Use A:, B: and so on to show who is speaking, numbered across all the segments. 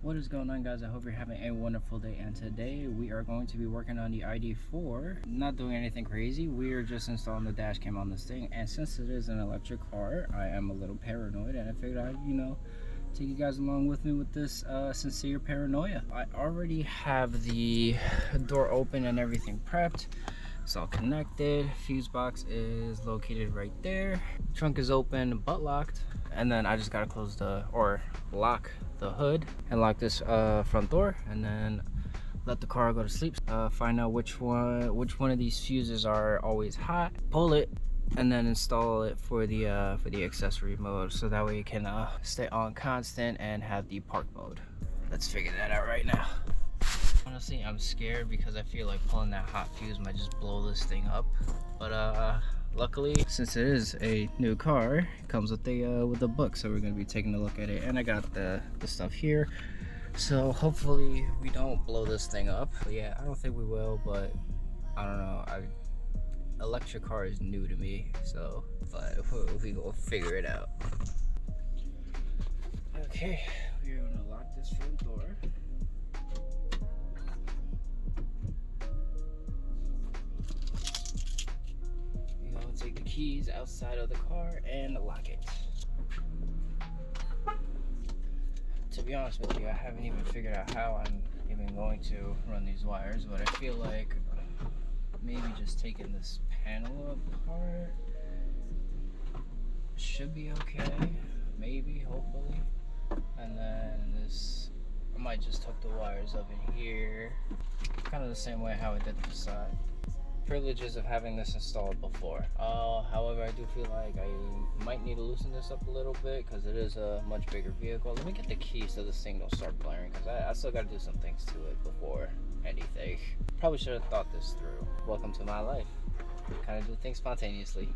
A: What is going on, guys? I hope you're having a wonderful day, and today we are going to be working on the ID.4. Not doing anything crazy, we are just installing the dash cam on this thing, and since it is an electric car, I am a little paranoid, and I figured I'd, take you guys along with me with this sincere paranoia. I already have the door open and everything prepped. It's all connected. Fuse box is located right there. Trunk is open but locked, and then I just gotta close lock the hood and lock this front door, and then let the car go to sleep. Find out which one of these fuses are always hot, pull it, and then install it for the accessory mode, so that way it can stay on constant and have the park mode. Let's figure that out right now. Honestly, I'm scared because I feel like pulling that hot fuse might just blow this thing up, but luckily, since it is a new car, it comes with a book, so we're gonna be taking a look at it, and I got the stuff here, so hopefully we don't blow this thing up. But yeah, I don't think we will, but I don't know. Electric car is new to me, so but we will figure it out. Okay, we're gonna lock this front door. Take the keys outside of the car and lock it. To be honest with you, I haven't even figured out how I'm even going to run these wires, but I feel like maybe just taking this panel apart should be okay. Maybe, hopefully. And then this, I might just hook the wires up in here, kind of the same way how I did the facade. Privileges of having this installed before. However, I do feel like I might need to loosen this up a little bit because it is a much bigger vehicle. Let me get the keys so this thing don't start blaring, because I still got to do some things to it before anything. Probably should have thought this through. Welcome to my life. Kind of do things spontaneously.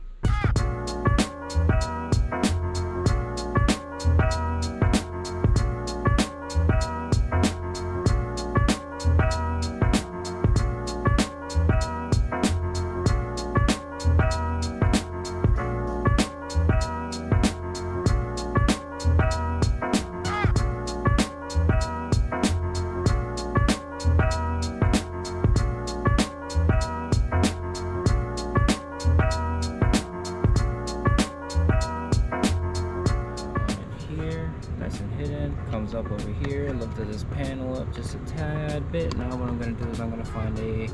A: Comes up over here, lift this panel up just a tad bit. Now what I'm going to do is I'm going to find a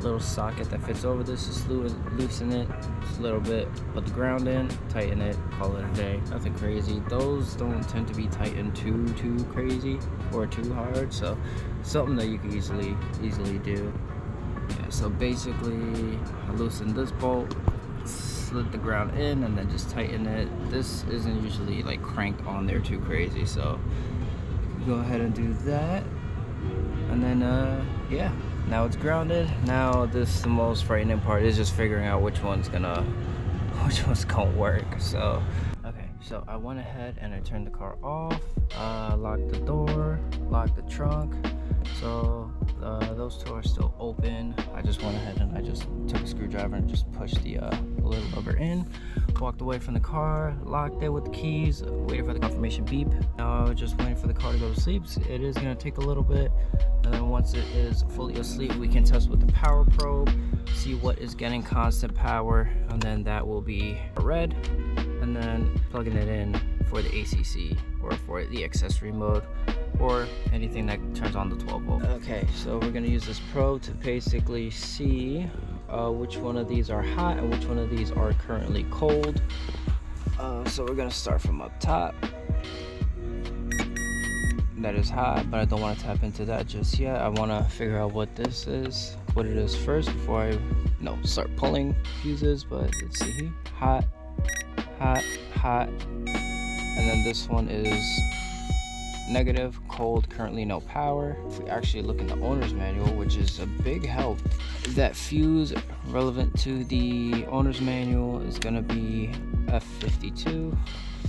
A: little socket that fits over this, just loosen it just a little bit, put the ground in, tighten it, call it a day. Nothing crazy. Those don't tend to be tightened too crazy or too hard, so something that you can easily do. Yeah, so basically I loosen this bolt, slid the ground in, and then just tighten it. This isn't usually like cranked on there too crazy, so go ahead and do that, and then yeah, now it's grounded. Now the most frightening part is just figuring out which one's gonna work. So okay, so I went ahead and I turned the car off, locked the door, locked the trunk. So those two are still open. I just went ahead and I just took a screwdriver and just pushed the little lever in, walked away from the car, locked it with the keys, waited for the confirmation beep. Now I was just waiting for the car to go to sleep. It is going to take a little bit, and then once it is fully asleep, we can test with the power probe, see what is getting constant power, and then that will be red, and then plugging it in for the ACC or for the accessory mode, or anything that turns on the 12 volt. Okay, so we're gonna use this probe to basically see which one of these are hot and which one of these are currently cold. So we're gonna start from up top. That is hot, but I don't want to tap into that just yet. I want to figure out what it is first before I start pulling fuses. But let's see here. Hot, and then this one is negative, cold, currently no power. If we actually look in the owner's manual, which is a big help, that fuse relevant to the owner's manual is going to be F52.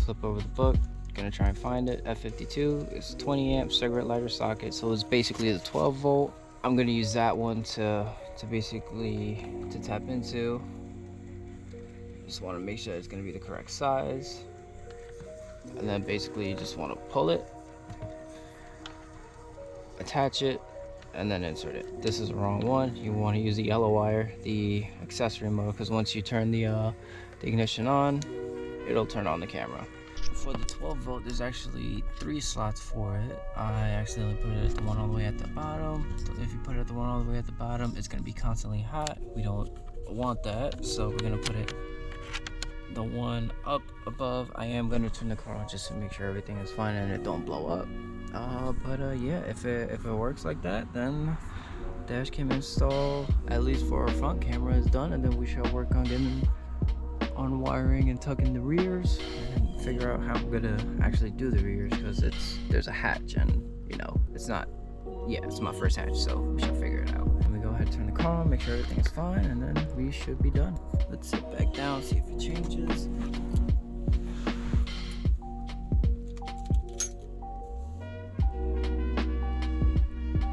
A: Flip over the book, gonna try and find it. F52 is 20 amp cigarette lighter socket, so it's basically the 12 volt. I'm gonna use that one to tap into. Just want to make sure it's gonna be the correct size, and then basically you just want to pull it attach it, and then insert it. This is the wrong one. You want to use the yellow wire, the accessory mode, because once you turn the ignition on, it'll turn on the camera. For the 12 volt, there's actually 3 slots for it. I accidentally put it at the one all the way at the bottom. If you put it at the one all the way at the bottom, it's going to be constantly hot. We don't want that, so we're going to put it the one up above. I am going to turn the car on just to make sure everything is fine and it don't blow up. Yeah, if it works like that, then dash cam install, at least for our front camera, is done, and then we shall work on getting on wiring and tucking the rears and figure out how we're gonna actually do the rears, because there's a hatch, and you know, it's my first hatch, so we shall figure it out. Let me go ahead and turn the car on, make sure everything's fine, and then we should be done. Let's sit back down, see if it changes.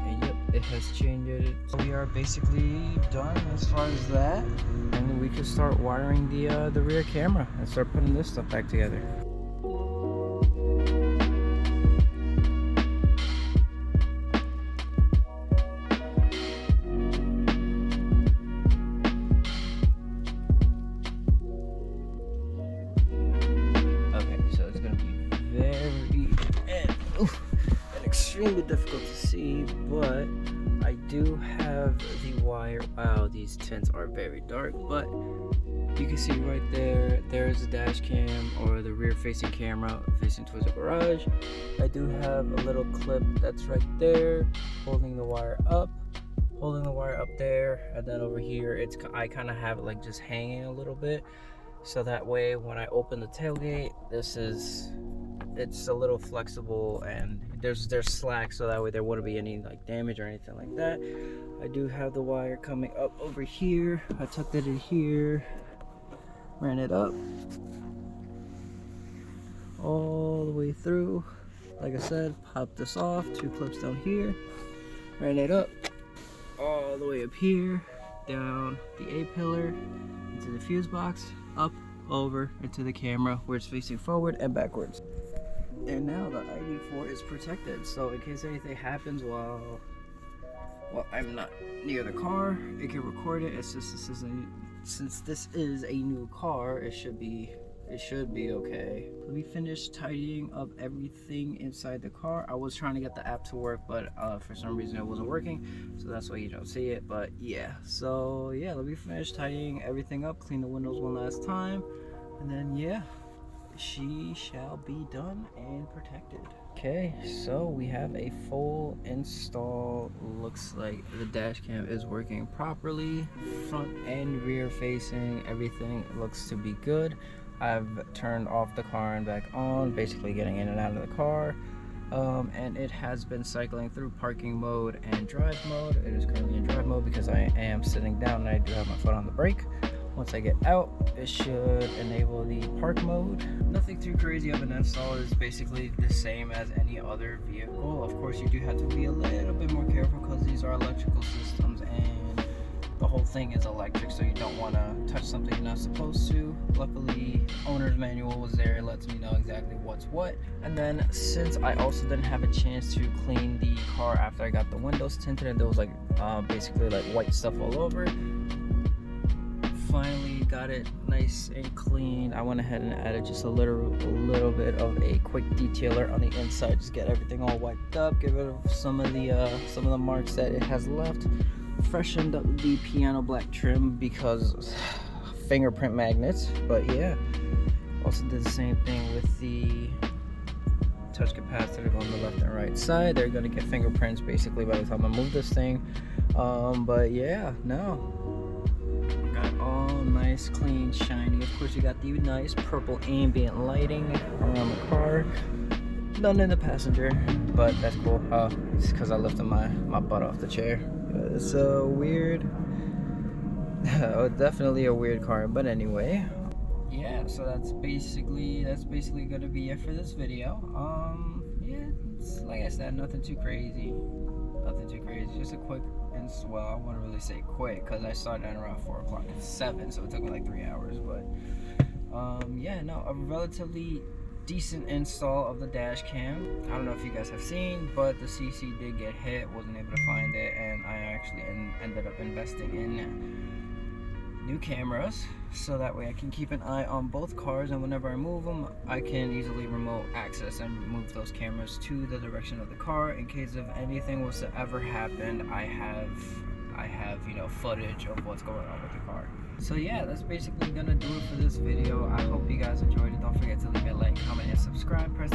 A: And yep, it has changed. So we are basically done as far as that, and we can start wiring the rear camera and start putting this stuff back together. Extremely difficult to see, but I do have the wire. Wow, these tints are very dark, but you can see right there's the dash cam, or the rear facing camera facing towards the garage. I do have a little clip that's right there holding the wire up there, and then over here I kind of have it like just hanging a little bit, so that way when I open the tailgate, it's a little flexible and there's slack, so that way there wouldn't be any like damage or anything like that. I do have the wire coming up over here. I tucked it in here, ran it up all the way through. Like I said, popped this off, 2 clips down here, ran it up all the way up here, down the A-pillar, into the fuse box, up, over, into the camera where it's facing forward and backwards. And now the ID.4 is protected, so in case anything happens while I'm not near the car, it can record it. It's just since this is a new car, it should be okay. We finished tidying up everything inside the car. I was trying to get the app to work, but for some reason it wasn't working, so that's why you don't see it. But yeah, so yeah, let me finish tidying everything up, clean the windows one last time, and then yeah, she shall be done and protected. Okay, so we have a full install. Looks like the dash cam is working properly, front and rear facing, everything looks to be good. I've turned off the car and back on, basically getting in and out of the car, and it has been cycling through parking mode and drive mode. It is currently in drive mode because I am sitting down and I do have my foot on the brake. Once I get out, it should enable the park mode. Nothing too crazy of an install. It's basically the same as any other vehicle. Of course, you do have to be a little bit more careful because these are electrical systems and the whole thing is electric, so you don't want to touch something you're not supposed to. Luckily, owner's manual was there. It lets me know exactly what's what. And then since I also didn't have a chance to clean the car after I got the windows tinted and there was like basically like white stuff all over, finally got it nice and clean. I went ahead and added just a little bit of a quick detailer on the inside, just get everything all wiped up, get rid of some of the marks that it has left, freshened up the piano black trim because fingerprint magnets. But yeah, also did the same thing with the touch capacitor on the left and right side. They're gonna get fingerprints basically by the time I move this thing. But yeah, no, got all nice, clean, shiny. Of course, you got the nice purple ambient lighting around the car. None in the passenger, but that's cool. It's because I lifted my butt off the chair. It's a weird, definitely a weird car. But anyway, yeah. So that's basically gonna be it for this video. Yeah, it's, like I said, nothing too crazy. Just a quick. Well, I wouldn't really say quick because I started at around 4 o'clock. It's 7, so it took me like 3 hours. But yeah, no, a relatively decent install of the dash cam. I don't know if you guys have seen, but the CC did get hit, wasn't able to find it, and I actually ended up investing in new cameras so that way I can keep an eye on both cars, and whenever I move them I can easily remote access and move those cameras to the direction of the car in case of anything was to ever happen. I have you know, footage of what's going on with the car. So yeah, that's basically gonna do it for this video. I hope you guys enjoyed it. Don't forget to leave a like, comment, and subscribe. Press